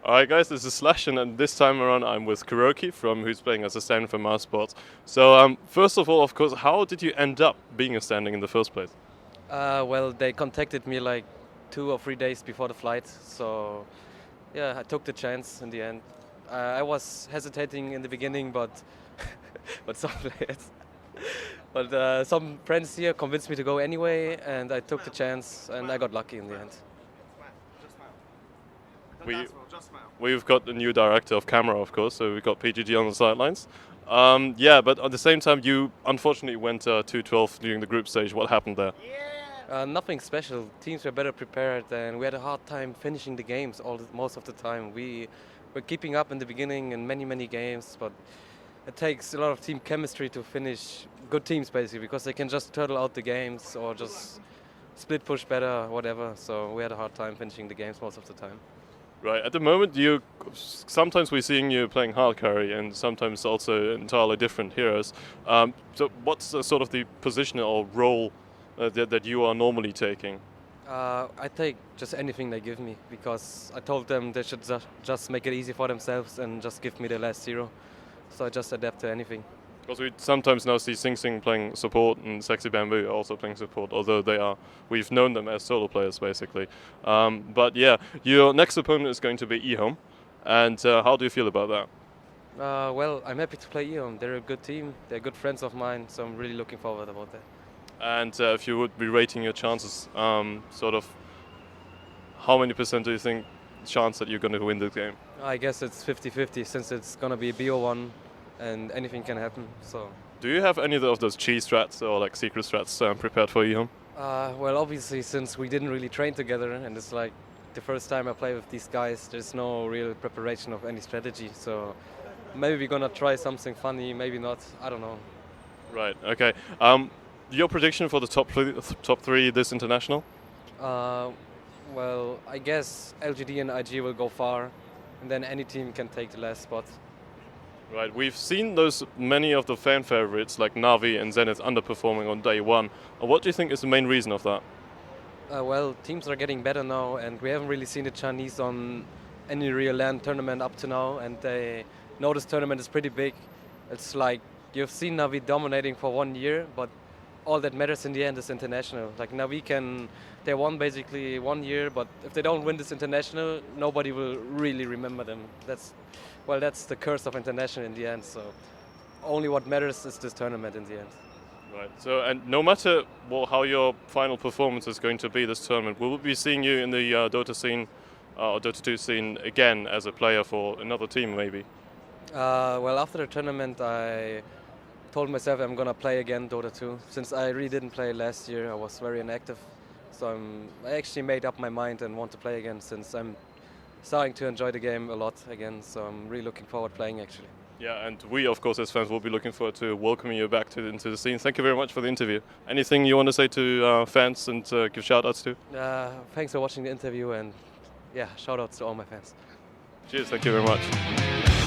Alright guys, this is Slash and this time around I'm with KuroKy from who's playing as a stand for Mouse Sports. So first of all, of course, how did you end up being a standing in the first place? Well, they contacted me like 2 or 3 days before the flight, so yeah, I took the chance in the end. I was hesitating in the beginning, but but some players, but some friends here convinced me to go anyway, and I took the chance, and I got lucky in the end. We've got a new director of camera, of course, so we've got PGG on the sidelines. But at the same time, you unfortunately went 2-12 during the group stage. What happened there? Nothing special. Teams were better prepared, and we had a hard time finishing the games most of the time. We were keeping up in the beginning in many games, but it takes a lot of team chemistry to finish good teams, basically, because they can just turtle out the games or just split push better, whatever. So we had a hard time finishing the games most of the time. Right. At the moment, sometimes we're seeing you playing hard carry, and sometimes also entirely different heroes. So what's sort of the position or role that you are normally taking? I take just anything they give me, because I told them they should just make it easy for themselves and just give me the last zero. So I just adapt to anything. Because we sometimes now see Sing Sing playing support and Sexy Bamboo also playing support, although we've known them as solo players basically. But yeah, your next opponent is going to be eHome, and how do you feel about that? Well, I'm happy to play eHome. They're a good team. They're good friends of mine, so I'm really looking forward about that. And if you would be rating your chances, sort of, how many % do you think chance that you're going to win this game? I guess it's 50-50, since it's gonna be BO1 and anything can happen. So. Do you have any of those cheese strats or like secret strats prepared for eHome? Well, obviously, since we didn't really train together, and it's like the first time I play with these guys, there's no real preparation of any strategy. So maybe we're gonna try something funny, maybe not. I don't know. Right. Okay. Your prediction for the top three this international? Well, I guess LGD and IG will go far, and then any team can take the last spot. Right, we've seen many of the fan favorites like Navi and Zenith underperforming on day one. What do you think is the main reason of that? Well, teams are getting better now, and we haven't really seen the Chinese on any real LAN tournament up to now, and they know this tournament is pretty big. It's like you've seen Navi dominating for 1 year, but all that matters in the end is international. Like Navi they won basically 1 year, but if they don't win this international, nobody will really remember them. That's the curse of international in the end. So only what matters is this tournament in the end. Right. So, and no matter how your final performance is going to be this tournament, will we be seeing you in the Dota scene or Dota 2 scene again as a player for another team, maybe? Well, after the tournament, I told myself I'm gonna play again Dota 2. Since I really didn't play last year, I was very inactive. So I actually made up my mind and want to play again, since I'm starting to enjoy the game a lot again. So I'm really looking forward playing actually. Yeah, and we, of course, as fans, will be looking forward to welcoming you back into the scene. Thank you very much for the interview. Anything you want to say to fans and give shout-outs to? Thanks for watching the interview, and yeah, shout-outs to all my fans. Cheers, thank you very much.